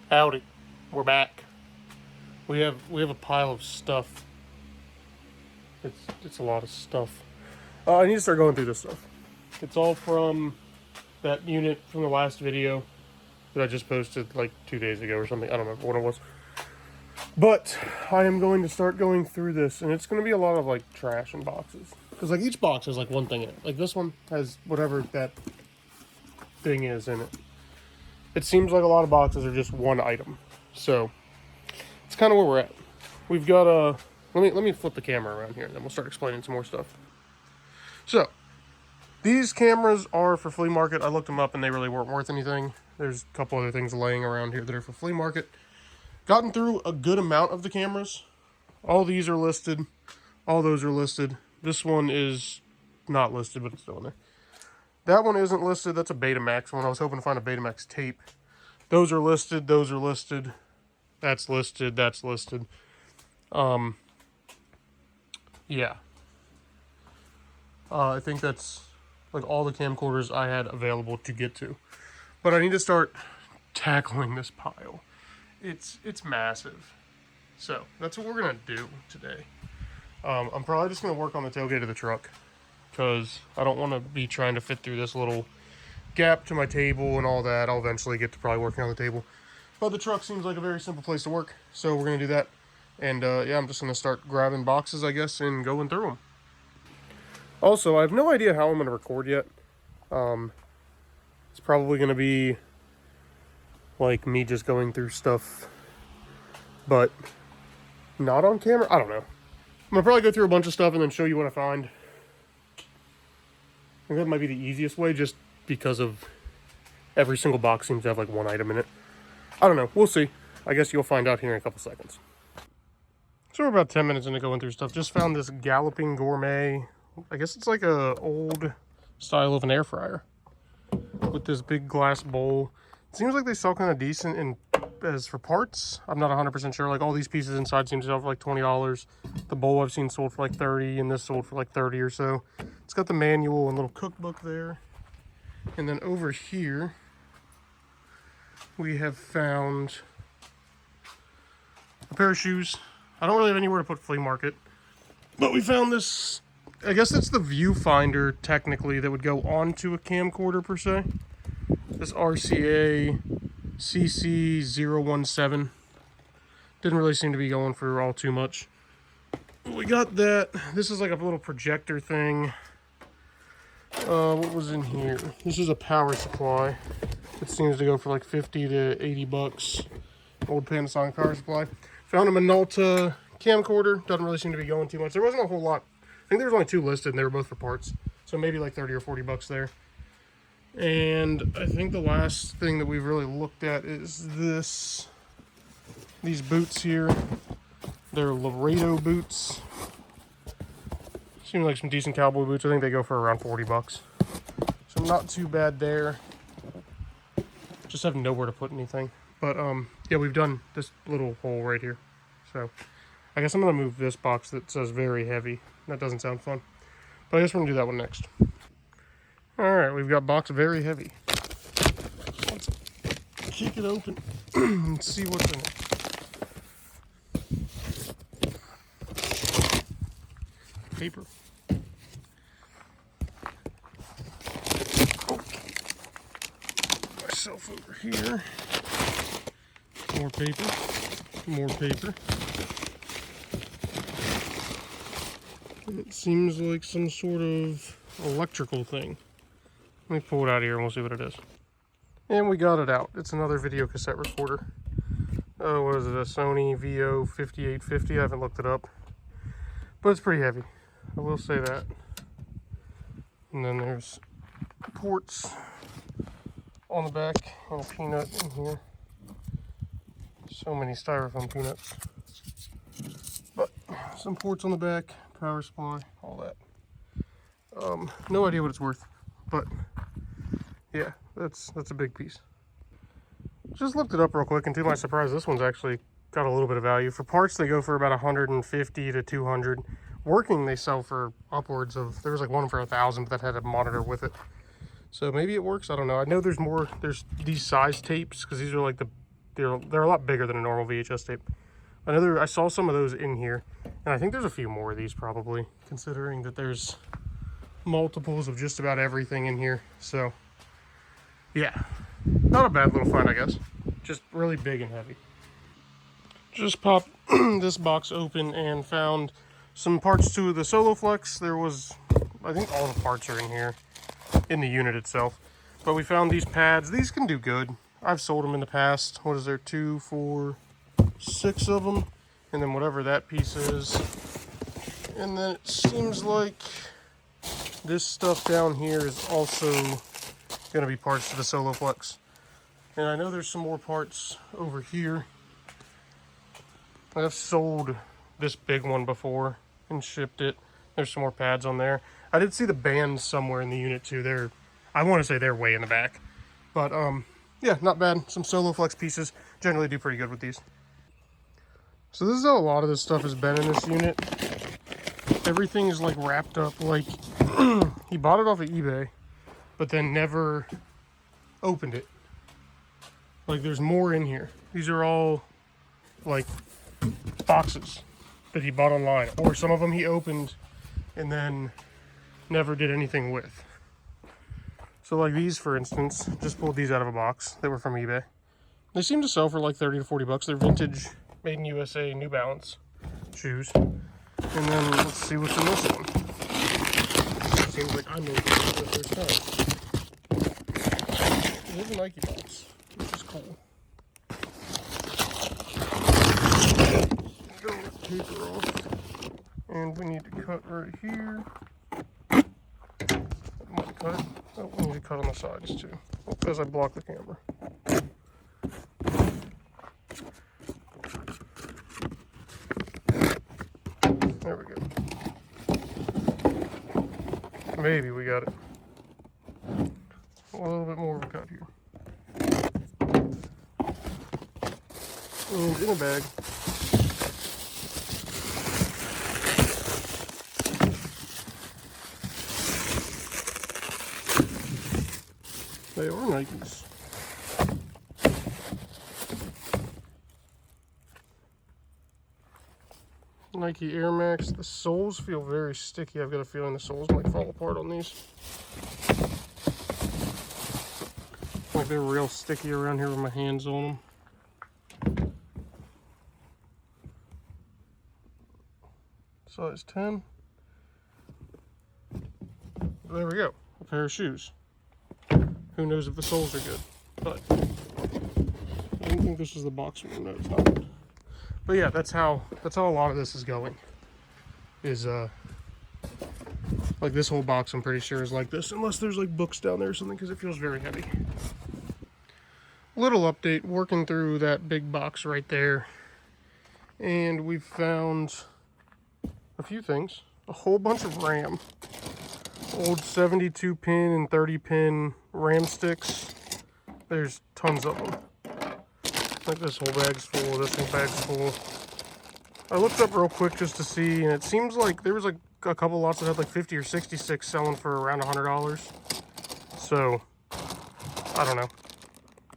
Howdy, we're back. We have a pile of stuff. It's a lot of stuff. I need to start going through this stuff. It's all from that unit from the last video that I just posted like 2 days ago or something. I don't remember what it was. But I am going to start going through this, and it's going to be a lot of like trash and boxes. Because like each box has like one thing in it. Like this one has whatever that thing is in it. It seems like a lot of boxes are just one item. So it's kind of where we're at. We've got a... Let me flip the camera around here, and then we'll start explaining some more stuff. So, these cameras are for flea market. I looked them up, and they really weren't worth anything. There's a couple other things laying around here that are for flea market. Gotten through a good amount of the cameras. All these are listed. All those are listed. This one is not listed, but it's still in there. That one isn't listed. That's a Betamax one. I was hoping to find a Betamax tape. Those are listed. Those are listed. That's listed. That's listed. Yeah. I think that's like all the camcorders I had available to get to. But I need to start tackling this pile. It's massive. So that's what we're going to do today. I'm probably just going to work on the tailgate of the truck, because I don't want to be trying to fit through this little gap to my table and all that. I'll eventually get to probably working on the table. But the truck seems like a very simple place to work, so we're going to do that. And yeah, I'm just going to start grabbing boxes, I guess, and going through them. Also, I have no idea how I'm going to record yet. It's probably going to be like me just going through stuff, but not on camera. I don't know. I'm going to probably go through a bunch of stuff and then show you what I find. I think that might be the easiest way, just because of every single box seems to have like one item in it. I don't know. We'll see. I guess you'll find out here in a couple seconds. So we're about 10 minutes into going through stuff. Just found this Galloping Gourmet. I guess it's like a old style of an air fryer with this big glass bowl. It seems like they sell kind of decent in as for parts. I'm not 100% sure. Like all these pieces inside seem to sell for like $20. The bowl I've seen sold for like 30, and this sold for like 30 or so. It's got the manual and little cookbook there. And then over here we have found a pair of shoes. I don't really have anywhere to put flea market, but we found this. I guess that's the viewfinder technically that would go onto a camcorder per se. This RCA CC017 didn't really seem to be going for all too much. We got that. This is like a little projector thing. What was in here? This is a power supply. It seems to go for like 50 to 80 bucks. Old Panasonic power supply. Found a Minolta camcorder. Doesn't really seem to be going too much. There wasn't a whole lot. I think there was only two listed, and they were both for parts. So maybe like 30 or 40 bucks there. And I think the last thing that we've really looked at is these boots here. They're Laredo boots. Seem like some decent cowboy boots. I think they go for around 40 bucks. So not too bad there. Just have nowhere to put anything. But yeah, we've done this little hole right here. So I guess I'm going to move this box that says very heavy. That doesn't sound fun. But I guess we're going to do that one next. Alright, we've got box very heavy. Let's kick it open and see what's in it. Paper. Okay. Myself over here. More paper. More paper. It seems like some sort of electrical thing. Let me pull it out of here and we'll see what it is. And we got it out. It's another video cassette recorder. Oh, what is it? A Sony VO5850. I haven't looked it up. But it's pretty heavy. I will say that. And then there's ports on the back and a peanut in here. So many styrofoam peanuts. But some ports on the back, power supply, all that. No idea what it's worth, but yeah, that's a big piece. Just looked it up real quick, and to my surprise, this one's actually got a little bit of value. For parts, they go for about 150 to 200. Working, they sell for upwards of, there was like one for 1,000, but that had a monitor with it. So maybe it works, I don't know. I know there's these size tapes, because these are like the they're a lot bigger than a normal VHS tape. I saw some of those in here, and I think there's a few more of these probably, considering that there's multiples of just about everything in here. So yeah, not a bad little find, I guess. Just really big and heavy. Just popped this box open and found some parts to the Solo Flex. There was, I think all the parts are in here in the unit itself, but we found these pads. These can do good. I've sold them in the past. What is there, 2, 4, 6 of them, and then whatever that piece is. And then it seems like this stuff down here is also going to be parts to the Solo Flex. And I know there's some more parts over here. I've sold this big one before and shipped it. There's some more pads on there. I did see the bands somewhere in the unit too. I want to say they're way in the back. But yeah, not bad. Some Solo Flex pieces. Generally do pretty good with these. So this is how a lot of this stuff has been in this unit. Everything is like wrapped up like he bought it off of eBay, but then never opened it. Like there's more in here. These are all like boxes that he bought online, or some of them he opened and then never did anything with. So like these, for instance, just pulled these out of a box. They were from eBay. They seem to sell for like 30 to 40 bucks. They're vintage, made in USA, New Balance shoes. And then let's see what's in this one. Seems like I'm making it for the first time. There's a Nike box, which is cool. Go with paper off. And we need to cut right here. Cut it. Oh, we need to cut on the sides too, because I blocked the camera. There we go. Maybe we got it. A little bit more of a cut here. And in a bag. They are Nikes. Nike Air Max. The soles feel very sticky. I've got a feeling the soles might fall apart on these. Like they're real sticky around here with my hands on them. Size 10. There we go. A pair of shoes. Who knows if the soles are good, but I don't think this is the box one. No, it's not. But yeah, that's how a lot of this is going. Is like this whole box, I'm pretty sure is like this, unless there's like books down there or something, because it feels very heavy. Little update, working through that big box right there, and we've found a few things. A whole bunch of RAM. Old 72 pin and 30 pin RAM sticks. There's tons of them. Like this whole bag's full, this whole bag's full. I looked up real quick just to see, and it seems like there was like a couple lots that had like 50 or 66 selling for around $100. So, I don't know.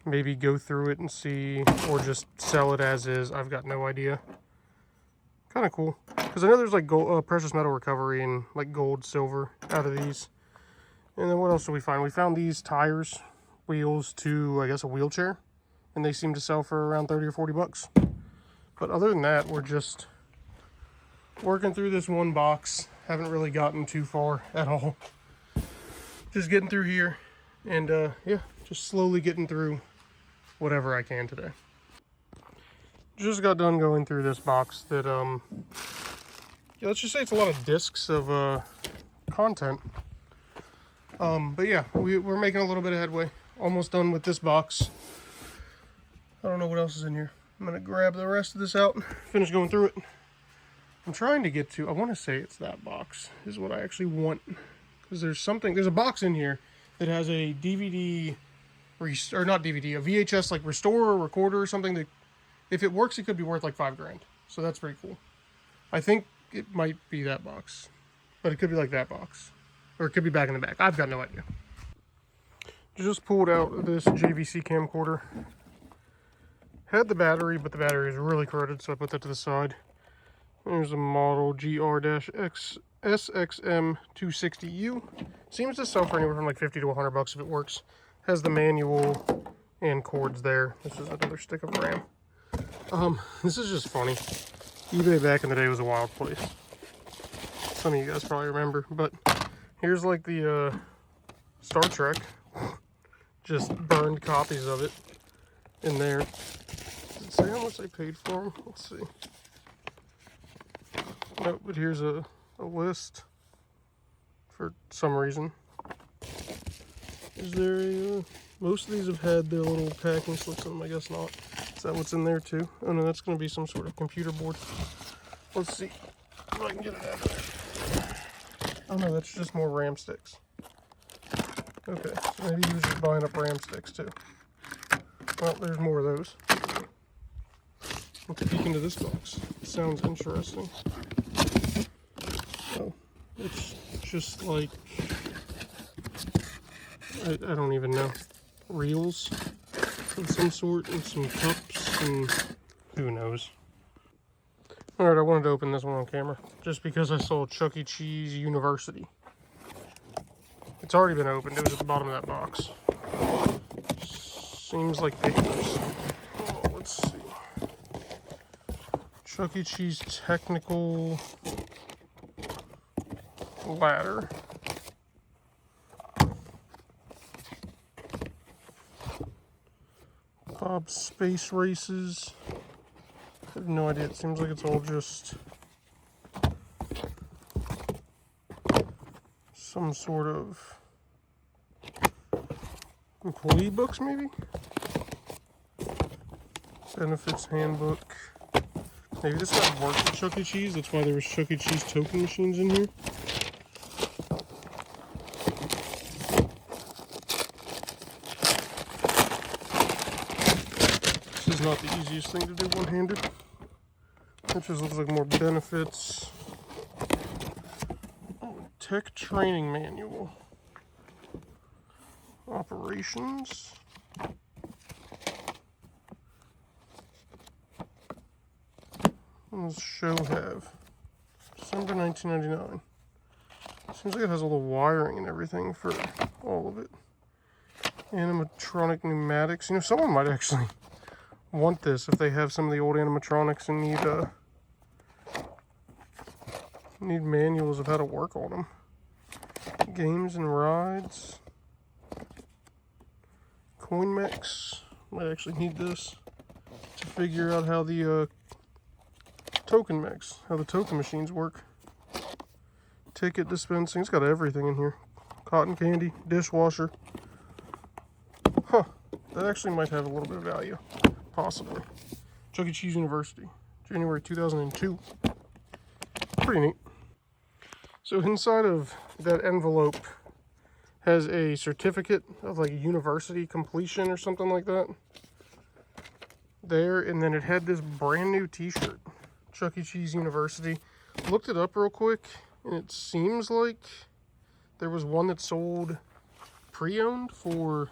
Maybe go through it and see, or just sell it as is. I've got no idea. Kind of cool. Because I know there's like gold, precious metal recovery and like gold, silver out of these. And then what else did we find? We found these tires, wheels to, I guess, a wheelchair. And they seem to sell for around 30 or 40 bucks. But other than that, we're just working through this one box. Haven't really gotten too far at all. Just getting through here. And yeah, just slowly getting through whatever I can today. Just got done going through this box that, yeah, let's just say it's a lot of discs of content. But yeah, we're making a little bit of headway. Almost done with this box. I don't know what else is in here. I'm going to grab the rest of this out and finish going through it. I'm trying to get to, I want to say it's that box is what I actually want. Because there's a box in here that has a DVD, or not DVD, a VHS like restorer, recorder or something that, if it works, it could be worth like $5 grand. So that's pretty cool. I think it might be that box. But it could be like that box. Or it could be back in the back. I've got no idea. Just pulled out this JVC camcorder. Had the battery, but the battery is really corroded, so I put that to the side. There's a model GR-SXM260U. Seems to sell for anywhere from like 50 to 100 bucks if it works. Has the manual and cords there. This is another stick of RAM. This is just funny. eBay back in the day was a wild place. Some of you guys probably remember, but here's like the Star Trek. Just burned copies of it in there. Does it say how much I paid for them? Let's see. Nope, but here's a list for some reason. Is there a... most of these have had their little packing slips in them, I guess not. Is that what's in there too? Oh no, that's going to be some sort of computer board. Let's see if I can get it out of there. Oh no, that's just more RAM sticks. Okay, so maybe he was just buying up RAM sticks too. Well, there's more of those. Let's peek into this box. It sounds interesting. Oh, it's just like... I don't even know. Reels of some sort and some cups and who knows. Alright, I wanted to open this one on camera just because I saw Chuck E. Cheese University. It's already been opened. It was at the bottom of that box. Seems like papers. Oh, let's see. Chuck E. Cheese Technical Ladder. Bob's Space Races. I have no idea. It seems like it's all just some sort of employee books, maybe? Benefits handbook. Maybe this guy worked at Chuck E. Cheese. That's why there was Chuck E. Cheese token machines in here. This is not the easiest thing to do one-handed. It just looks like more benefits. Oh, tech training manual. Operations. What does show have? December 1999. Seems like it has all the wiring and everything for all of it. Animatronic pneumatics. You know, someone might actually want this if they have some of the old animatronics and need manuals of how to work on them. Games and rides. Coin mechs. Might actually need this to figure out how the token mechs, how the token machines work. Ticket dispensing. It's got everything in here. Cotton candy, dishwasher. Huh. That actually might have a little bit of value. Possibly. Chuck E. Cheese University. January 2002. Pretty neat. So inside of that envelope has a certificate of like a university completion or something like that. There, and then it had this brand new t-shirt. Chuck E. Cheese University. Looked it up real quick, and it seems like there was one that sold pre-owned for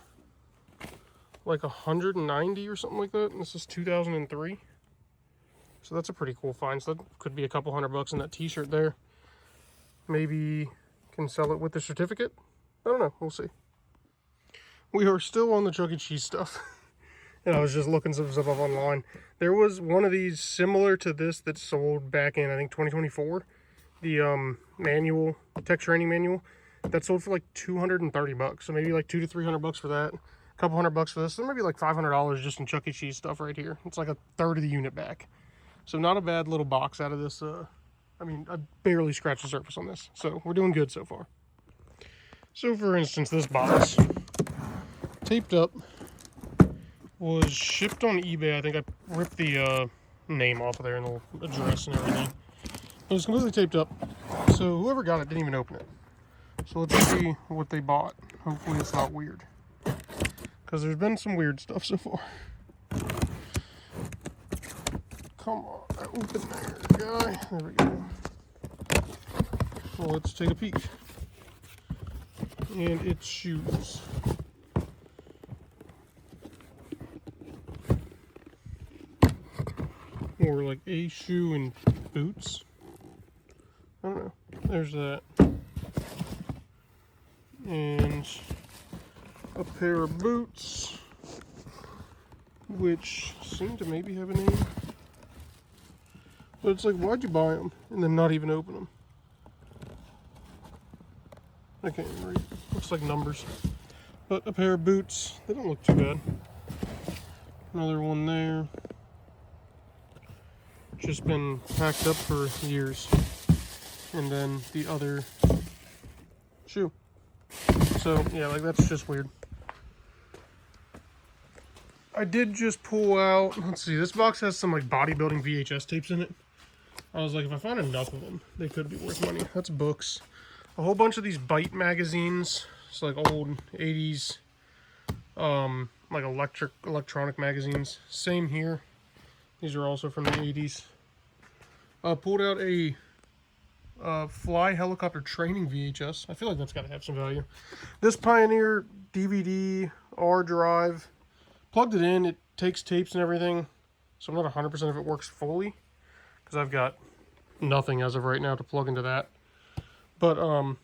like 190 or something like that, and this is 2003. So that's a pretty cool find. So that could be a couple $100 in that t-shirt there. Maybe can sell it with the certificate. I don't know. We'll see. We are still on the Chuck E. Cheese stuff. And I was just looking some stuff up online. There was one of these similar to this that sold back in, I think, 2024. The manual, the tech training manual. That sold for like 230 bucks. So maybe like 200 to 300 bucks for that. A couple $100 for this. So maybe like $500 just in Chuck E. Cheese stuff right here. It's like a third of the unit back. So not a bad little box out of this. I mean, I barely scratched the surface on this. So we're doing good so far. So for instance, this box, taped up, was shipped on eBay. I think I ripped the name off of there and the address and everything. It was completely taped up. So whoever got it didn't even open it. So let's see what they bought. Hopefully it's not weird. Because there's been some weird stuff so far. Come on, open there, guy. There we go. Well, let's take a peek. And it's shoes. more like a shoe and boots. I don't know. There's that. And a pair of boots, which seem to maybe have a name. But it's like, why'd you buy them and then not even open them? I can't even read. Looks like numbers. But a pair of boots. They don't look too bad. Another one there. Just been packed up for years. And then the other shoe. So yeah, like that's just weird. I did just pull out, let's see, this box has some like bodybuilding VHS tapes in it. I was like, if I find enough of them, they could be worth money. That's books. A whole bunch of these Byte magazines. It's like old 80s, like electronic magazines. Same here. These are also from the 80s. Pulled out a fly helicopter training VHS. I feel like that's got to have some value. This Pioneer DVD R drive, plugged it in. It takes tapes and everything, so I'm not 100% if it works fully, because I've got nothing as of right now to plug into that. But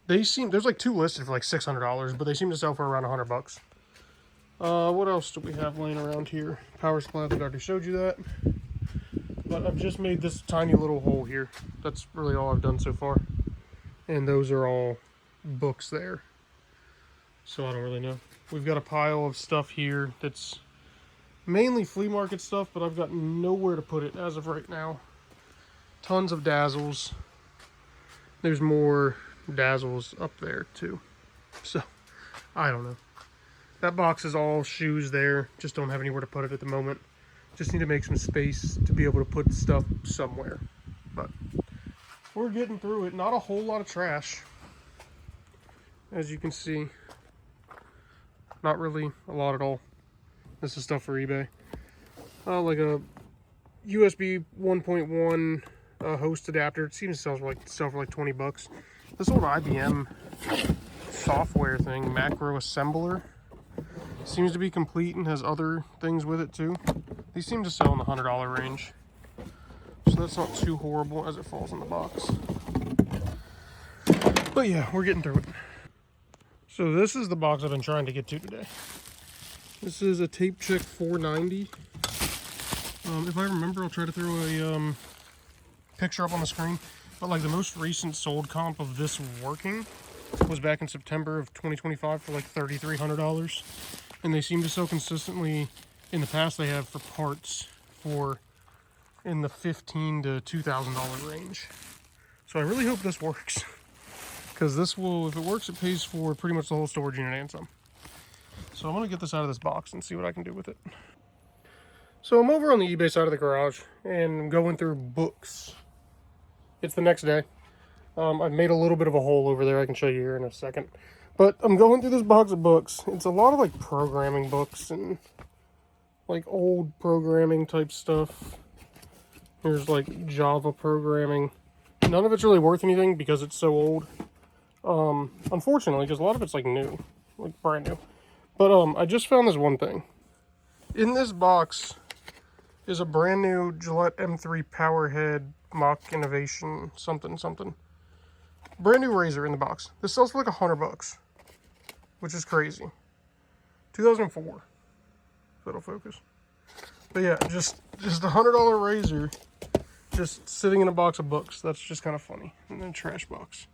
they seem, there's like two listed for like $600, but they seem to sell for around $100. What else do we have laying around here? Power supply, I've already showed you that. But I've just made this tiny little hole here. That's really all I've done so far. And those are all books there. So I don't really know. We've got a pile of stuff here that's mainly flea market stuff, but I've got nowhere to put it as of right now. Tons of Dazzles. There's more Dazzles up there too. So, I don't know. That box is all shoes there. Just don't have anywhere to put it at the moment. Just need to make some space to be able to put stuff somewhere. But we're getting through it. Not a whole lot of trash, as you can see. Not really a lot at all. This is stuff for eBay. Like a USB 1.1 host adapter. It seems to sell for like 20 bucks. This old IBM software thing, macro assembler, seems to be complete and has other things with it too. These seem to sell in the $100 range, so that's not too horrible as it falls in the box. But yeah, we're getting through it. So this is the box I've been trying to get to today. This is a Tape Check 490. If I remember, I'll try to throw a picture up on the screen. But like the most recent sold comp of this working was back in September of 2025 for like $3,300. And they seem to sell consistently. In the past, they have for parts for in the $1,500 to $2,000 range. So I really hope this works, because this will, if it works, it pays for pretty much the whole storage unit and some. So I'm gonna get this out of this box and see what I can do with it. So I'm over on the eBay side of the garage and I'm going through books. It's the next day. I've made a little bit of a hole over there. I can show you here in a second. But I'm going through this box of books. It's a lot of like programming books and like old programming type stuff. There's like Java programming. None of it's really worth anything because it's so old. Unfortunately, because a lot of it's like new, like brand new. But I just found this one thing. In this box is a brand new Gillette M3 Powerhead Mach Innovation something. Brand new razor in the box. This sells for like $100, which is crazy. 2004. That'll focus. But yeah, just a $100 razor, just sitting in a box of books. That's just kind of funny. And then a trash box.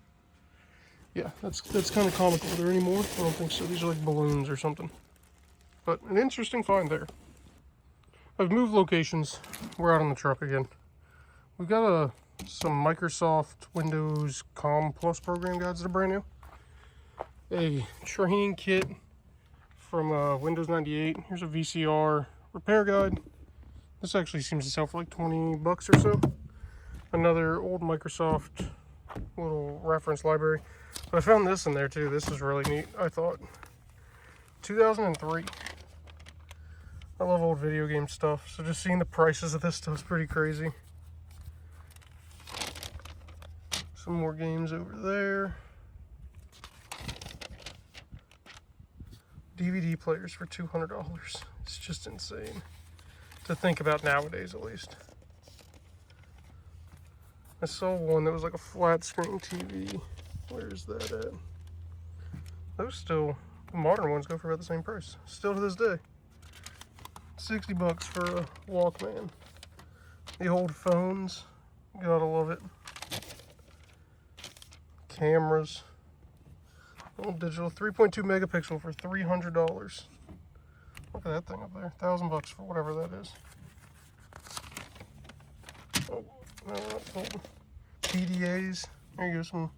Yeah, that's kind of comical. Are there any more? I don't think so. These are like balloons or something. But an interesting find there. I've moved locations. We're out on the truck again. We've got some Microsoft Windows Com Plus program guides that are brand new. A training kit from Windows 98. Here's a VCR repair guide. This actually seems to sell for like 20 bucks or so. Another old Microsoft little reference library. But I found this in there too. This is really neat, I thought. 2003. I love old video game stuff, so just seeing the prices of this stuff is pretty crazy. Some more games over there. DVD players for $200. It's just insane. to think about nowadays, at least. I saw one that was like a flat screen TV. Where's that at? Those still, the modern ones go for about the same price. Still to this day. $60 for a Walkman. The old phones, gotta love it. Cameras, old digital, 3.2 megapixel for $300. Look at that thing up there, $1,000 for whatever that is. Oh, no, oh. PDAs, there you go, some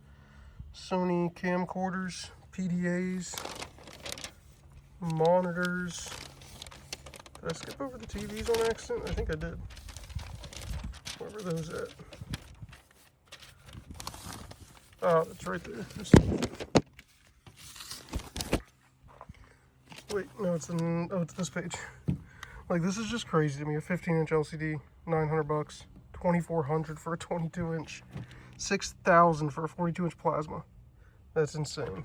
Sony camcorders, PDAs, monitors. Did I skip over the TVs on accident? I think I did. Where were those at? Oh, that's right there. Wait, no, it's in, oh, it's this page. Like, this is just crazy to me. A 15-inch LCD, $900, $2,400 for a 22-inch, $6,000 for a 42-inch plasma. That's insane.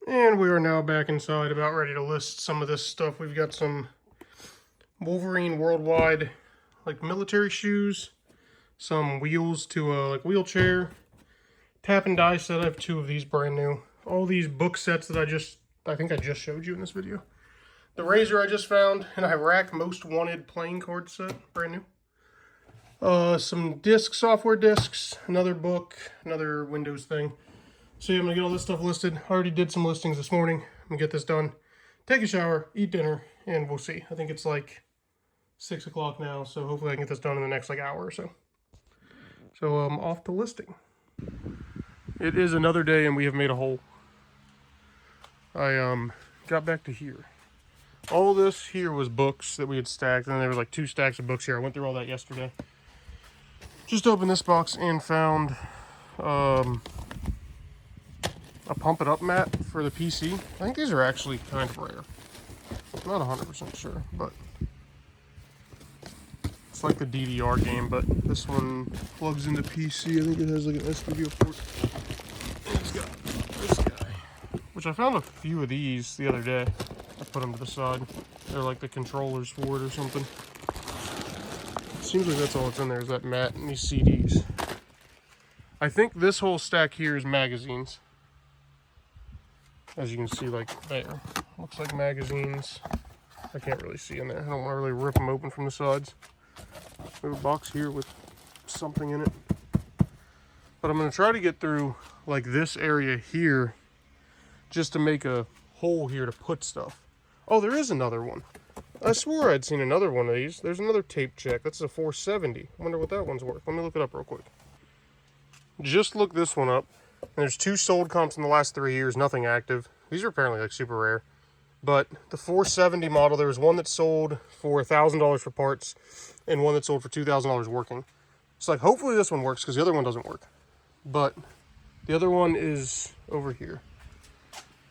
And we are now back inside, about ready to list some of this stuff. We've got some Wolverine Worldwide, like military shoes, some wheels to a like wheelchair, tap and die set. I have 2 of these brand new. All these book sets that I think I just showed you in this video. The razor I just found, an Iraq Most Wanted playing card set, brand new. Some disc, software discs, another book, another Windows thing. So yeah, I'm gonna get all this stuff listed. I already did some listings this morning. I'm gonna get this done, take a shower, eat dinner, and we'll see. I think it's like 6 o'clock now, so hopefully I can get this done in the next like hour or so. So off to listing. It is another day and we have made a hole. I got back to here. All this here was books that we had stacked, and then there was like 2 stacks of books here. I went through all that yesterday. Just opened this box and found a pump it up mat for the PC. I think these are actually kind of rare. I'm not 100% sure, but it's like the DVR game, but this one plugs into PC. I think it has like an SDVR port. And it's got this guy, which I found a few of these the other day. I put them to the side. They're like the controllers for it or something. It seems like that's all that's in there is that mat and these CDs. I think this whole stack here is magazines. As you can see, like there. Looks like magazines. I can't really see in there. I don't want to really rip them open from the sides. We have a box here with something in it. But I'm going to try to get through like this area here just to make a hole here to put stuff. Oh, there is another one. I swore I'd seen another one of these. There's another tape check. That's a 470. I wonder what that one's worth. Let me look it up real quick. Just look this one up. And there's 2 sold comps in the last 3 years, nothing active. These are apparently like super rare. But the 470 model, there was one that sold for $1,000 for parts and one that sold for $2,000 working. It's like, hopefully this one works because the other one doesn't work. But the other one is over here.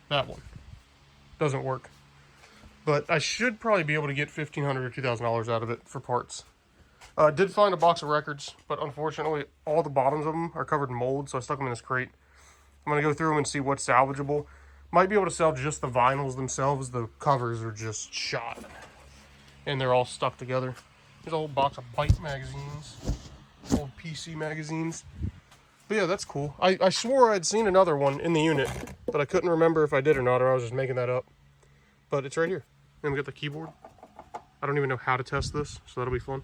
That one doesn't work. But I should probably be able to get $1,500 or $2,000 out of it for parts. I did find a box of records, but unfortunately all the bottoms of them are covered in mold, so I stuck them in this crate. I'm going to go through them and see what's salvageable. Might be able to sell just the vinyls themselves. The covers are just shot. And they're all stuck together. There's a whole box of Byte magazines. Old PC magazines. But yeah, that's cool. I swore I'd seen another one in the unit, but I couldn't remember if I did or not, or I was just making that up. But it's right here. And we got the keyboard. I don't even know how to test this, so that'll be fun.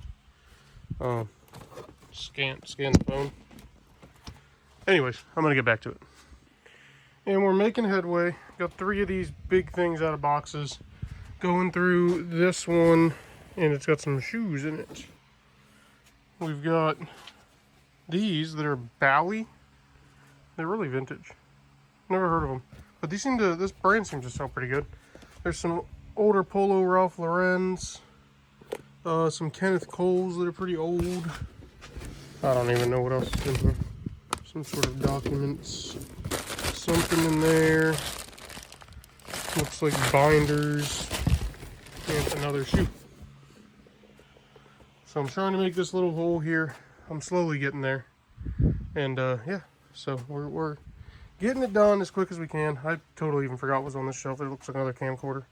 Scan the phone. Anyways, I'm gonna get back to it. And we're making headway. Got 3 of these big things out of boxes. Going through this one, and it's got some shoes in it. We've got these that are Bally. They're really vintage. Never heard of them. But these this brand seems to sell pretty good. There's some older Polo Ralph Lauren's. Some Kenneth Coles that are pretty old. I don't even know what else is in here. Some sort of documents. Something in there. Looks like binders. And another shoe. So I'm trying to make this little hole here. I'm slowly getting there. And yeah, so we're getting it done as quick as we can. I totally even forgot what was on this shelf. It looks like another camcorder.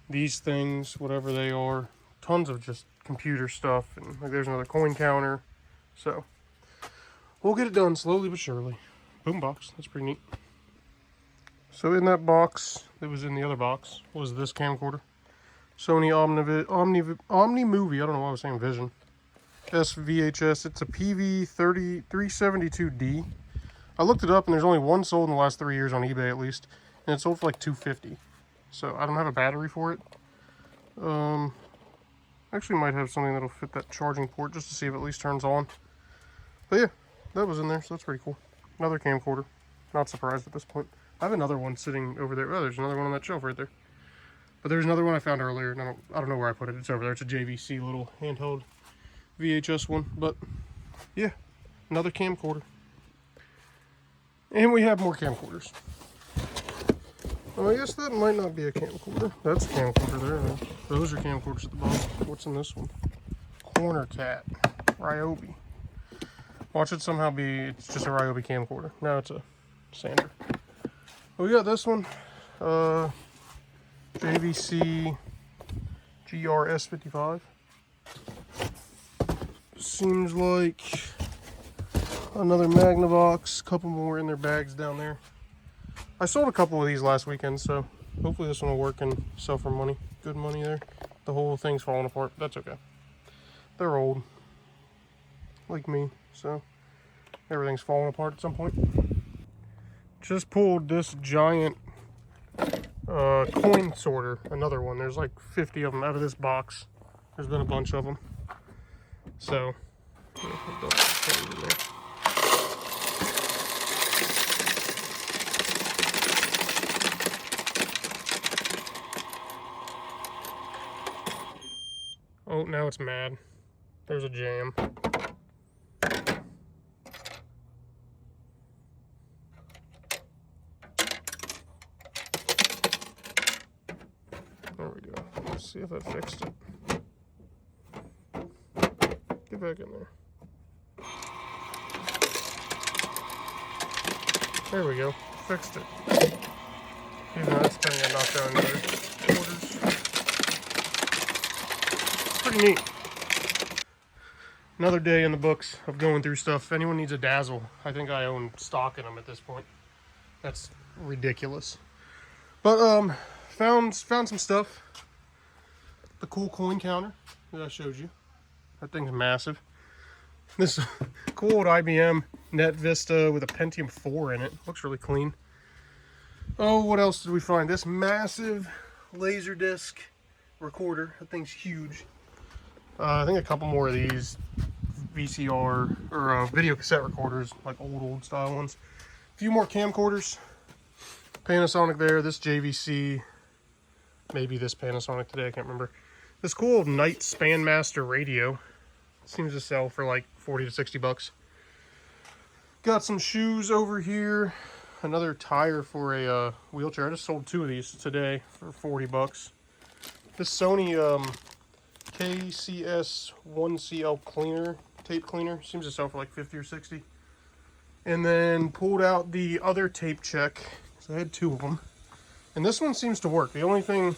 These things, whatever they are, tons of just computer stuff, and like there's another coin counter. So we'll get it done slowly but surely. Boombox, that's pretty neat. So in that box that was in the other box was this camcorder. Sony Omni Movie, I don't know why I was saying Vision. SVHS, it's a PV372D. I looked it up and there's only one sold in the last 3 years on eBay at least. And it sold for like $250. So I don't have a battery for it. Actually might have something that'll fit that charging port just to see if it at least turns on. But yeah, that was in there, so that's pretty cool. Another camcorder. Not surprised at this point. I have another one sitting over there. Oh, there's another one on that shelf right there. But there's another one I found earlier, and I don't know where I put it. It's over there. It's a JVC little handheld VHS one. But yeah, another camcorder. And we have more camcorders. Oh, I guess that might not be a camcorder. That's a camcorder there. Those are camcorders at the bottom. What's in this one? Corner Cat. Ryobi. Watch it somehow be, it's just a Ryobi camcorder. No, it's a sander. We got this one. JVC GRS55. Seems like another Magnavox. Couple more in their bags down there. I sold a couple of these last weekend, so hopefully this one will work and sell for money. Good money there. The whole thing's falling apart. That's okay. They're old, like me, so everything's falling apart at some point. Just pulled this giant coin sorter, another one. There's like 50 of them out of this box. There's been a bunch of them. So, oh, now it's mad. There's a jam. There we go. Let's see if that fixed it. Get back in there. There we go. Fixed it. Even though that's kind of got knocked down in other quarters. Pretty neat. Another day in the books of going through stuff. If anyone needs a Dazzle, I think I own stock in them at this point. That's ridiculous. But found some stuff. The cool coin counter that I showed you. That thing's massive. This cool old IBM Net Vista with a Pentium 4 in it. Looks really clean. Oh, what else did we find? This massive Laserdisc recorder. That thing's huge. I think a couple more of these VCR or video cassette recorders, like old style ones. A few more camcorders. Panasonic there. This JVC. Maybe this Panasonic today. I can't remember. This cool old Knight Spanmaster radio. Seems to sell for like 40 to 60 bucks. Got some shoes over here. Another tire for a wheelchair. I just sold 2 of these today for 40 bucks. This Sony KCS 1CL cleaner, tape cleaner, seems to sell for like 50 or 60. And then pulled out the other tape check. So I had 2 of them. And this one seems to work. The only thing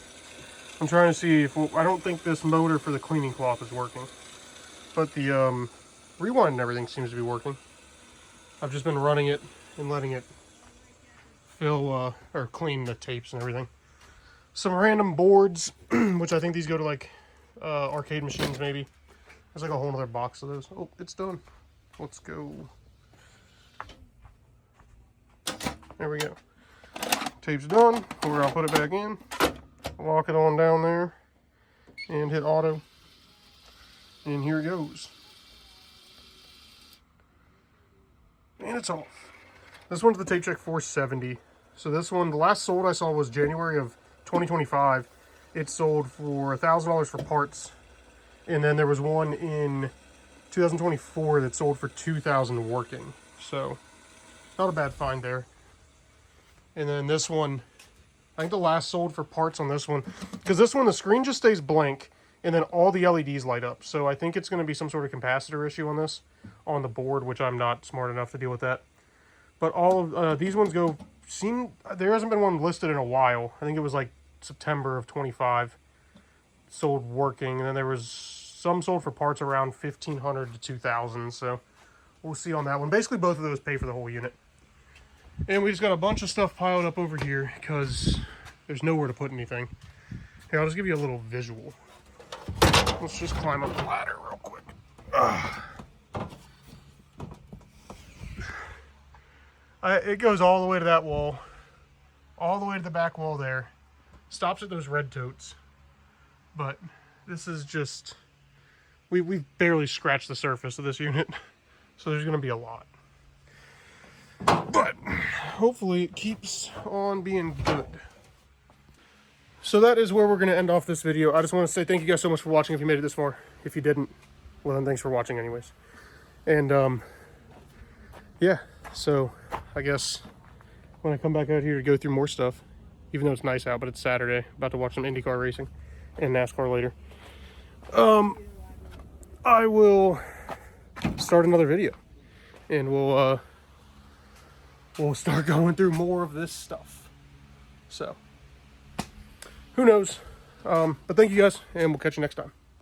I'm trying to see if, I don't think this motor for the cleaning cloth is working. But the rewind and everything seems to be working. I've just been running it and letting it fill, or clean the tapes and everything. Some random boards, which I think these go to like arcade machines maybe. There's like a whole other box of those. Oh, it's done. Let's go. There we go. Tape's done. We're gonna put it back in. Lock it on down there. And hit auto. And here it goes. And it's off. This one's the Tape Check 470. So this one, the last sold I saw was January of 2025. It sold for $1,000 for parts. And then there was one in 2024 that sold for $2,000 working. So, not a bad find there. And then this one, I think the last sold for parts on this one. Because this one, the screen just stays blank. And then all the LEDs light up. So I think it's going to be some sort of capacitor issue on this, on the board, which I'm not smart enough to deal with that. But all of these ones go, there hasn't been one listed in a while. I think it was like September of 25. sold working, and then there was some sold for parts around 1,500 to 2,000. So we'll see on that one. Basically, both of those pay for the whole unit. And we just got a bunch of stuff piled up over here because there's nowhere to put anything. Here, I'll just give you a little visual. Let's just climb up the ladder real quick. It goes all the way to that wall, all the way to the back wall there. Stops at those red totes. But this is just, we've barely scratched the surface of this unit. So there's going to be a lot. But hopefully it keeps on being good. So that is where we're going to end off this video. I just want to say thank you guys so much for watching if you made it this far. If you didn't, well then thanks for watching anyways. And yeah, so I guess when I come back out here to go through more stuff, even though it's nice out, but it's Saturday, about to watch some IndyCar racing and NASCAR later, I will start another video and we'll start going through more of this stuff. So who knows? But thank you guys, and we'll catch you next time.